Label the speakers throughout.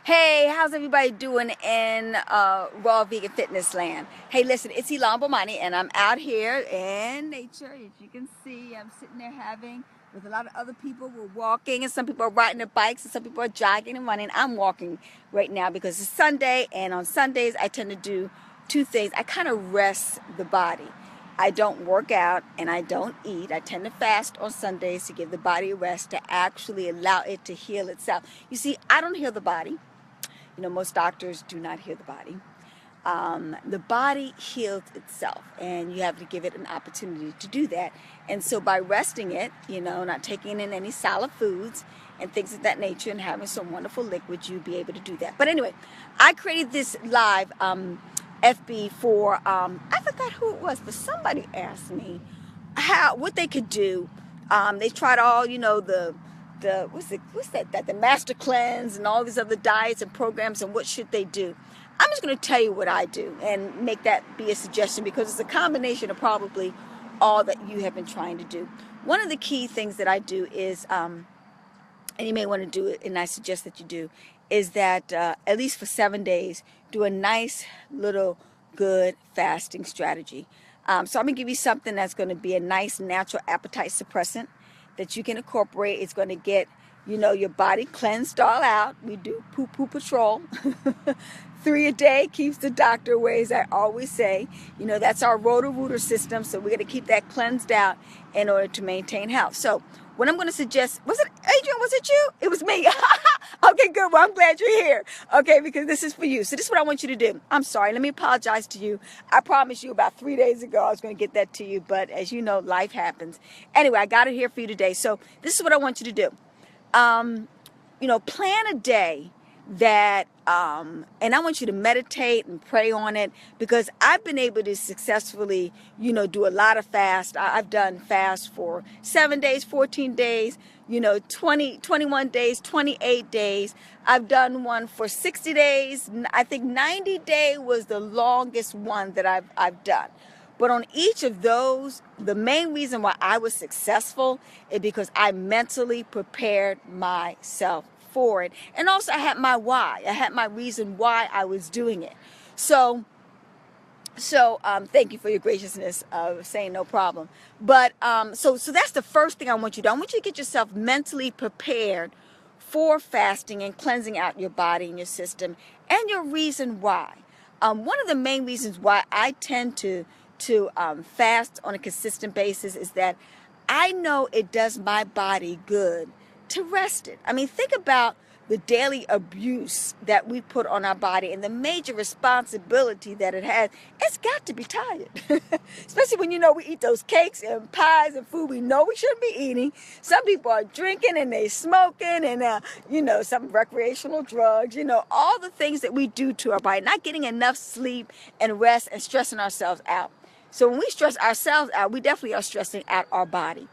Speaker 1: Hey, how's everybody doing in raw vegan fitness land? Hey, listen, it's Elon Bomani, and I'm out here in nature. As you can see, I'm sitting there having with a lot of other people. We're walking, and some people are riding their bikes, and some people are jogging and running. I'm walking right now because it's Sunday, and on Sundays I tend to do two things. I kind of rest the body. I don't work out and I don't eat. I tend to fast on Sundays to give the body a rest, to actually allow it to heal itself. You see, I don't heal the body. You know, most doctors do not heal the body. The body heals itself, and you have to give it an opportunity to do that. And so by resting it, you know, not taking in any solid foods and things of that nature and having some wonderful liquids, you'll be able to do that. But anyway, I created this live FB for, I forgot who it was, but somebody asked me what they could do. They tried all, you know, the the master cleanse and all these other diets and programs, and what should they do. I'm just going to tell you what I do and make that be a suggestion, because it's a combination of probably all that you have been trying to do. One of the key things that I do is, and you may want to do it, and I suggest that you do, is that at least for 7 days, do a nice little good fasting strategy. So I'm going to give you something that's going to be a nice natural appetite suppressant that you can incorporate. It's going to get, you know, your body cleansed all out. We do poo-poo patrol. 3 a day keeps the doctor away, as I always say. You know, that's our rotor-rooter system, so we're going to keep that cleansed out in order to maintain health. So what I'm going to suggest, was it Adrian, was it you? It was me. Okay, good. Well, I'm glad you're here. Okay, because this is for you. So this is what I want you to do. I'm sorry. Let me apologize to you. I promised you about 3 days ago I was going to get that to you, but as you know, life happens. Anyway, I got it here for you today. So this is what I want you to do. You know, plan a day that, and I want you to meditate and pray on it, because I've been able to successfully, you know, do a lot of fast. I've done fast for 7 days, 14 days, you know, 20, 21 days, 28 days. I've done one for 60 days. I think 90 day was the longest one that I've done. But on each of those, the main reason why I was successful is because I mentally prepared myself for it. And also I had my why. I had my reason why I was doing it. So thank you for your graciousness of saying no problem. But so that's the first thing I want you to do. I want you to get yourself mentally prepared for fasting and cleansing out your body and your system, and your reason why. One of the main reasons why I tend to fast on a consistent basis is that I know it does my body good to rest it. I mean, think about the daily abuse that we put on our body and the major responsibility that it has. It's got to be tired. Especially when, you know, we eat those cakes and pies and food we know we shouldn't be eating. Some people are drinking and they smoking and, you know, some recreational drugs, you know, all the things that we do to our body, not getting enough sleep and rest and stressing ourselves out. So when we stress ourselves out, we definitely are stressing out our body.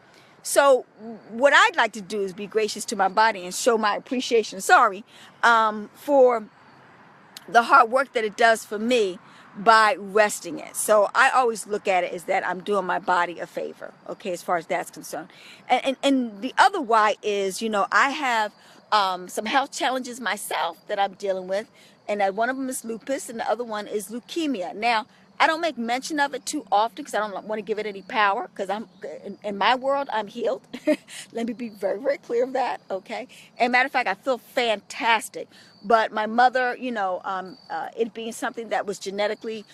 Speaker 1: So what I'd like to do is be gracious to my body and show my appreciation, for the hard work that it does for me by resting it. So I always look at it as that I'm doing my body a favor, okay, as far as that's concerned. And the other why is, you know, I have some health challenges myself that I'm dealing with, and one of them is lupus and the other one is leukemia. Now, I don't make mention of it too often because I don't want to give it any power, because I'm in my world, I'm healed. Let me be very, very clear of that, okay? And matter of fact, I feel fantastic. But my mother, you know, it being something that was genetically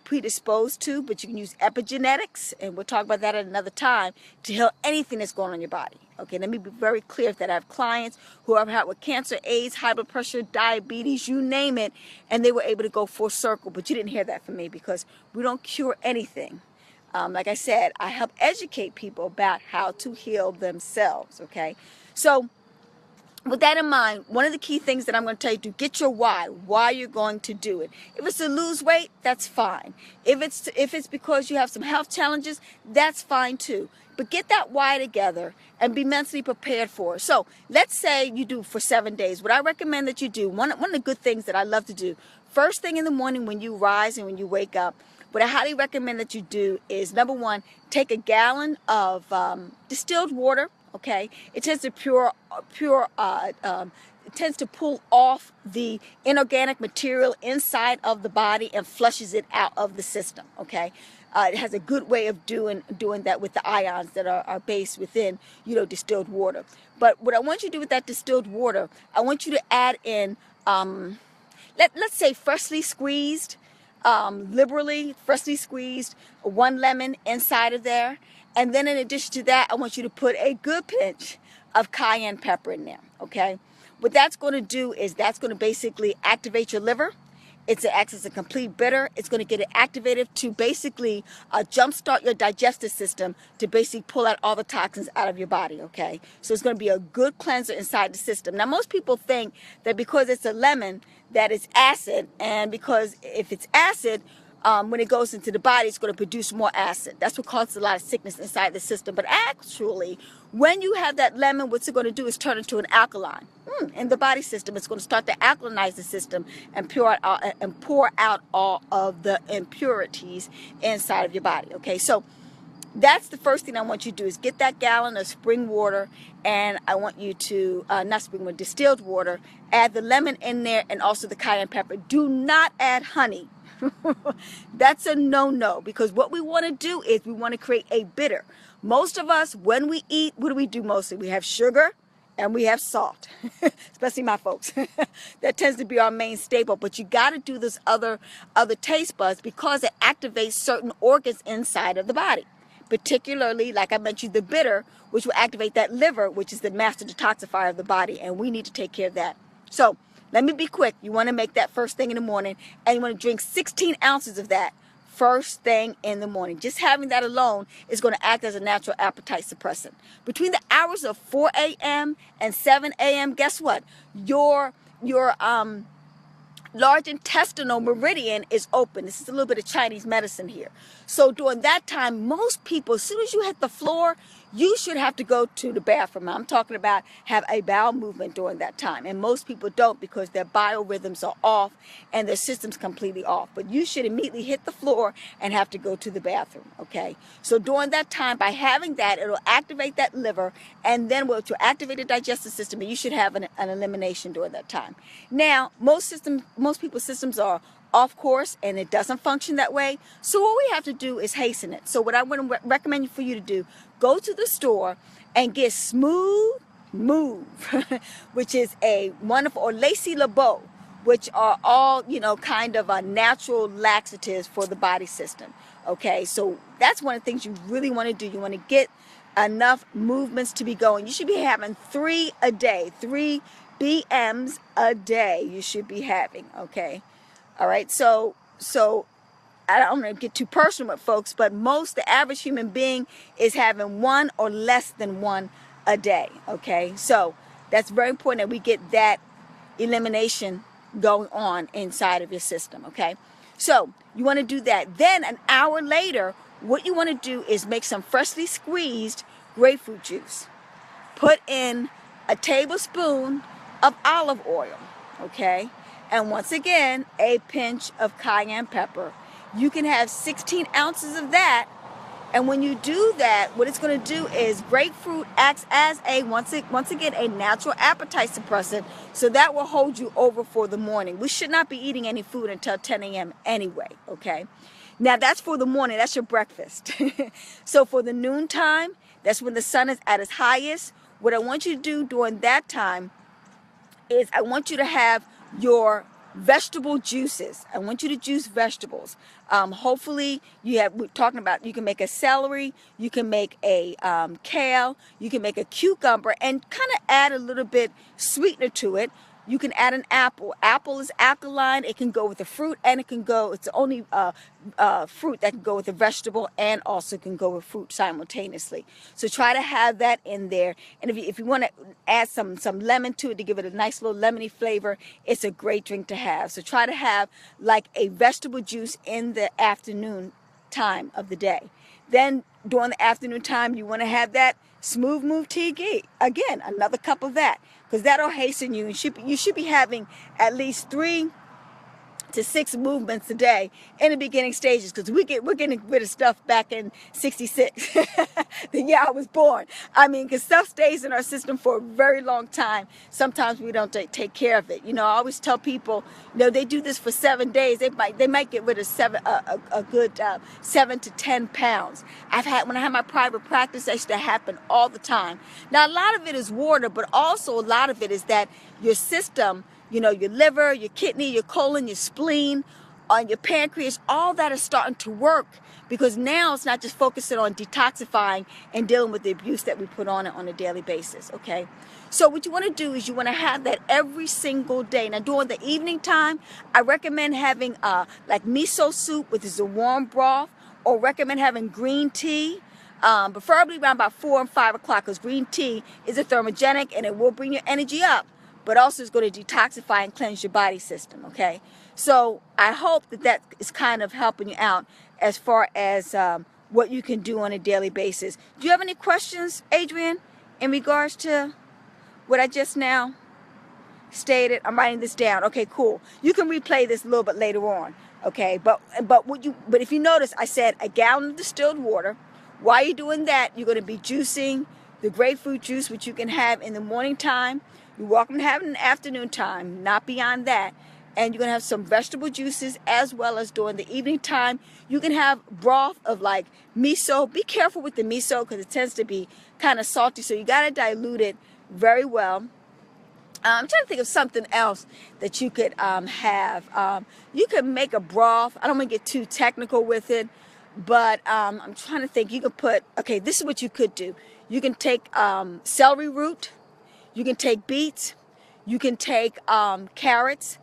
Speaker 1: predisposed to, but you can use epigenetics, and we'll talk about that at another time, to heal anything that's going on in your body. Okay, let me be very clear that I have clients who have had with cancer, AIDS, high blood pressure, diabetes, you name it, and they were able to go full circle. But you didn't hear that from me, because we don't cure anything. Like I said, I help educate people about how to heal themselves, okay? So with that in mind, one of the key things that I'm going to tell you to get your why you're going to do it. If it's to lose weight, that's fine. If it's because you have some health challenges, that's fine too. But get that why together and be mentally prepared for it. So let's say you do for 7 days. What I recommend that you do, one of the good things that I love to do, first thing in the morning when you rise and when you wake up, what I highly recommend that you do is, number one, take a gallon of distilled water. Okay, it tends to tends to pull off the inorganic material inside of the body and flushes it out of the system. Okay, it has a good way of doing that with the ions that are based within, distilled water. But what I want you to do with that distilled water, I want you to add in, let's say freshly squeezed, liberally freshly squeezed 1 lemon inside of there. And then in addition to that, I want you to put a good pinch of cayenne pepper in there, okay? What that's going to do is that's going to basically activate your liver. It acts as a complete bitter. It's going to get it activated to basically jumpstart your digestive system to basically pull out all the toxins out of your body, okay? So it's going to be a good cleanser inside the system. Now, most people think that because it's a lemon that it's acid, and because if it's acid, when it goes into the body, it's going to produce more acid. That's what causes a lot of sickness inside the system. But actually, when you have that lemon, what's it going to do is turn into an alkaline in the body system. It's going to start to alkalinize the system and pour out all of the impurities inside of your body. Okay, so that's the first thing I want you to do is get that gallon of spring water, and I want you to, not spring water, distilled water, add the lemon in there and also the cayenne pepper. Do not add honey. That's a no-no, because what we want to do is we want to create a bitter. Most of us, when we eat, what do we do mostly? We have sugar and we have salt, especially my folks. That tends to be our main staple, but you got to do this other taste buds because it activates certain organs inside of the body, particularly, like I mentioned, the bitter, which will activate that liver, which is the master detoxifier of the body, and we need to take care of that. So let me be quick. You want to make that first thing in the morning, and you want to drink 16 ounces of that first thing in the morning. Just having that alone is going to act as a natural appetite suppressant. Between the hours of 4 a.m. and 7 a.m., guess what? Your large intestinal meridian is open. This is a little bit of Chinese medicine here. So during that time, most people, as soon as you hit the floor, you should have to go to the bathroom. I'm talking about have a bowel movement during that time. And most people don't because their biorhythms are off and their system's completely off. But you should immediately hit the floor and have to go to the bathroom, okay? So during that time, by having that, it'll activate that liver, and then to activate the digestive system, and you should have an elimination during that time. Now, most people's systems are off course and it doesn't function that way. So what we have to do is hasten it. So what I want to recommend for you to do, go to the store and get Smooth Move, which is a wonderful, or Lacy LeBeau, which are all, kind of natural laxatives for the body system. Okay, so that's one of the things you really want to do. You want to get enough movements to be going. You should be having 3 a day, 3 BMs a day you should be having, okay? All right, so I don't want to get too personal with folks, but the average human being is having 1 or less than 1 a day, okay? So that's very important that we get that elimination going on inside of your system, okay? So you want to do that. Then an hour later, what you want to do is make some freshly squeezed grapefruit juice. Put in a tablespoon of olive oil, okay? And once again, a pinch of cayenne pepper. You can have 16 ounces of that. And when you do that, what it's going to do is grapefruit acts as once again, a natural appetite suppressant. So that will hold you over for the morning. We should not be eating any food until 10 a.m. anyway, okay? Now, that's for the morning. That's your breakfast. So for the noontime, that's when the sun is at its highest. What I want you to do during that time is I want you to have your vegetable juices. I want you to juice vegetables. Hopefully we're talking about, you can make a celery, you can make a kale, you can make a cucumber, and kind of add a little bit sweetener to it. You can add an apple. Apple is alkaline. It can go with a fruit, and it's the only fruit that can go with a vegetable and also can go with fruit simultaneously. So try to have that in there. And if you want to add some lemon to it to give it a nice little lemony flavor, it's a great drink to have. So try to have like a vegetable juice in the afternoon time of the day. Then during the afternoon time, you want to have that Smooth Move tea. Again, another cup of that, because that'll hasten you. You should be having at least 3 to 6 movements a day in the beginning stages, because we're getting rid of stuff back in 66, the year I was born. I mean, because stuff stays in our system for a very long time. Sometimes we don't take care of it. You know, I always tell people, you know, they do this for 7 days. They might get rid of a good 7 to 10 pounds. When I had my private practice, that used to happen all the time. Now, a lot of it is water, but also a lot of it is that your system, you know, your liver, your kidney, your colon, your spleen, your pancreas, all that is starting to work, because now it's not just focusing on detoxifying and dealing with the abuse that we put on it on a daily basis, okay? So what you want to do is you want to have that every single day. Now, during the evening time, I recommend having like miso soup, which is a warm broth, or recommend having green tea, preferably around about 4 and 5 o'clock, because green tea is a thermogenic and it will bring your energy up, but also is going to detoxify and cleanse your body system, okay? So I hope that is kind of helping you out as far as what you can do on a daily basis. Do you have any questions, Adrian, in regards to what I just now stated? I'm writing this down. Okay, cool. You can replay this a little bit later on, okay? But if you notice, I said a gallon of distilled water. While you're doing that, you're going to be juicing the grapefruit juice, which you can have in the morning time. You're welcome to have it in the afternoon time, not beyond that. And you're going to have some vegetable juices as well as during the evening time. You can have broth of like miso. Be careful with the miso because it tends to be kind of salty. So you got to dilute it very well. I'm trying to think of something else that you could have. You can make a broth. I don't want to get too technical with it, but I'm trying to think. You could put, okay, this is what you could do. You can take celery root. You can take beets. You can take carrots.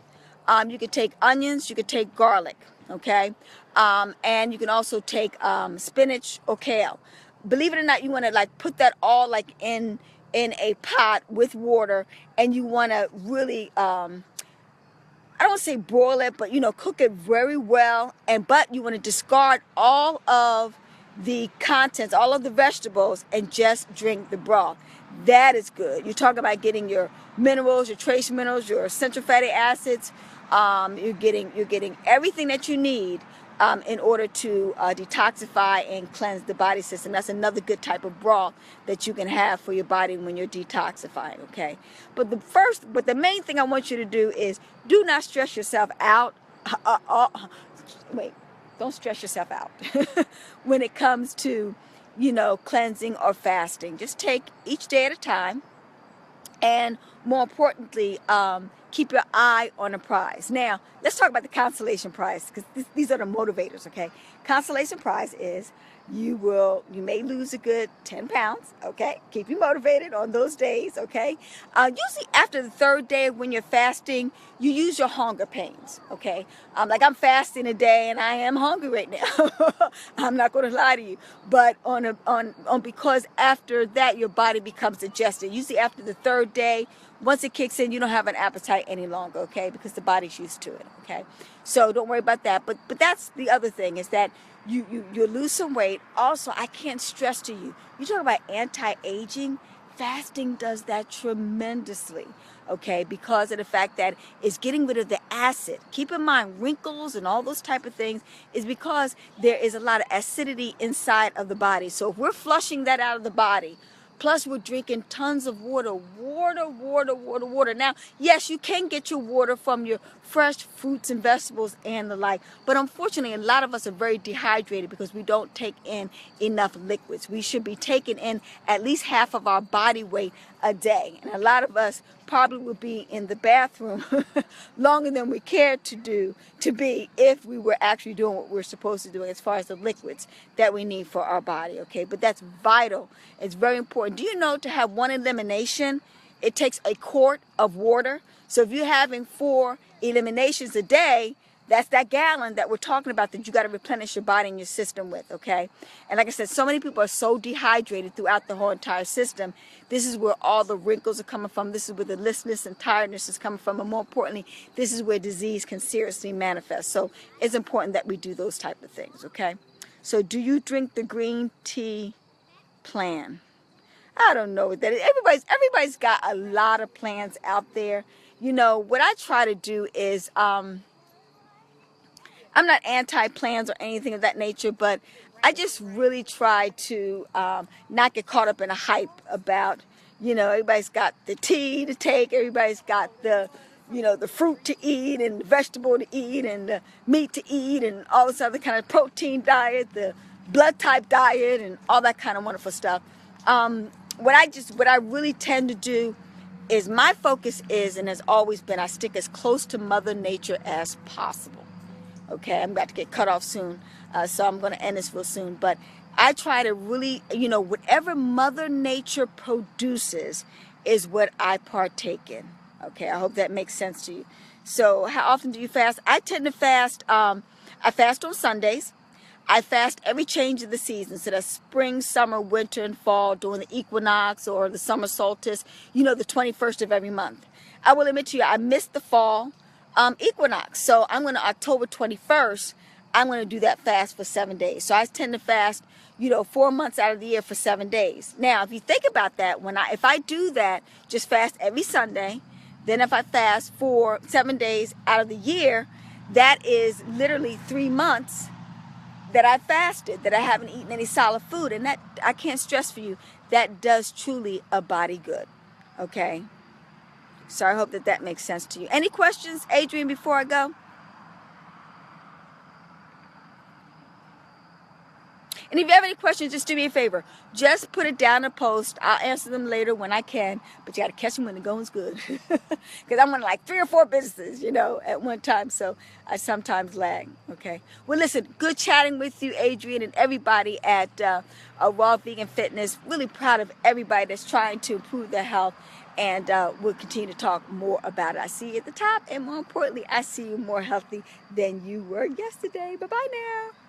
Speaker 1: You can take onions. You can take garlic. Okay, and you can also take spinach or kale. Believe it or not, you want to like put that all like in a pot with water, and you want to really I don't want to say broil it, but you know, cook it very well. But you want to discard all of the contents, all of the vegetables, and just drink the broth. That is good. You're talking about getting your minerals, your trace minerals, your essential fatty acids. You're getting everything that you need in order to detoxify and cleanse the body system. That's another good type of broth that you can have for your body when you're detoxifying, okay? But the main thing I want you to do is do not stress yourself out. Wait, don't stress yourself out when it comes to, you know, cleansing or fasting. Just take each day at a time. And more importantly, keep your eye on the prize. Now, let's talk about the consolation prize, because these are the motivators, okay? Consolation prize is you may lose a good 10 pounds, okay? Keep you motivated on those days, okay? Usually after the 3rd day when you're fasting, you use your hunger pains, okay? Like I'm fasting a day and I am hungry right now. I'm not going to lie to you, but because after that your body becomes digested. Usually after the 3rd day, once it kicks in, you don't have an appetite any longer, okay? Because the body's used to it, okay? So don't worry about that. But that's the other thing, is that you lose some weight. Also, I can't stress to you, you talk about anti-aging. Fasting does that tremendously, okay? Because of the fact that it's getting rid of the acid. Keep in mind, wrinkles and all those type of things is because there is a lot of acidity inside of the body. So if we're flushing that out of the body, plus we're drinking tons of water. Now, yes, you can get your water from your fresh fruits and vegetables and the like, but unfortunately, a lot of us are very dehydrated because we don't take in enough liquids. We should be taking in at least half of our body weight a day. And a lot of us probably would be in the bathroom longer than we cared to be if we were actually doing what we're supposed to do as far as the liquids that we need for our body, okay? But that's vital. It's very important. Do you know to have one elimination, it takes a quart of water? So if you're having 4 eliminations a day, that's that gallon that we're talking about that you got to replenish your body and your system with, okay? And like I said, so many people are so dehydrated throughout the whole entire system. This is where all the wrinkles are coming from. This is where the listlessness and tiredness is coming from. And more importantly, this is where disease can seriously manifest. So it's important that we do those type of things, okay? So do you drink the green tea plan? I don't know what that is. Everybody's got a lot of plans out there. You know, what I try to do is I'm not anti-plans or anything of that nature, but I just really try to not get caught up in a hype about, everybody's got the tea to take, everybody's got the, the fruit to eat and the vegetable to eat and the meat to eat and all this other kind of protein diet, the blood type diet and all that kind of wonderful stuff. What I really tend to do is my focus is and has always been I stick as close to Mother Nature as possible. Okay, I'm about to get cut off soon, so I'm going to end this real soon. But I try to really, whatever Mother Nature produces is what I partake in. Okay, I hope that makes sense to you. So how often do you fast? I tend to fast, I fast on Sundays. I fast every change of the season. So that's spring, summer, winter, and fall during the equinox or the summer solstice, the 21st of every month. I will admit to you, I missed the fall equinox. So I'm going to October 21st, I'm going to do that fast for 7 days. So I tend to fast, 4 months out of the year for 7 days. Now, if you think about that, if I do that, just fast every Sunday, then if I fast for 7 days out of the year, that is literally 3 months that I fasted, that I haven't eaten any solid food. And that, I can't stress for you, that does truly a body good. Okay? So I hope that makes sense to you. Any questions, Adrian, before I go? And if you have any questions, just do me a favor. Just put it down in a post. I'll answer them later when I can. But you got to catch them when the going's good. Because I'm on like 3 or 4 businesses, at one time. So I sometimes lag. Okay. Well, listen, good chatting with you, Adrian, and everybody at Raw Vegan Fitness. Really proud of everybody that's trying to improve their health. And we'll continue to talk more about it. I see you at the top. And more importantly, I see you more healthy than you were yesterday. Bye-bye now.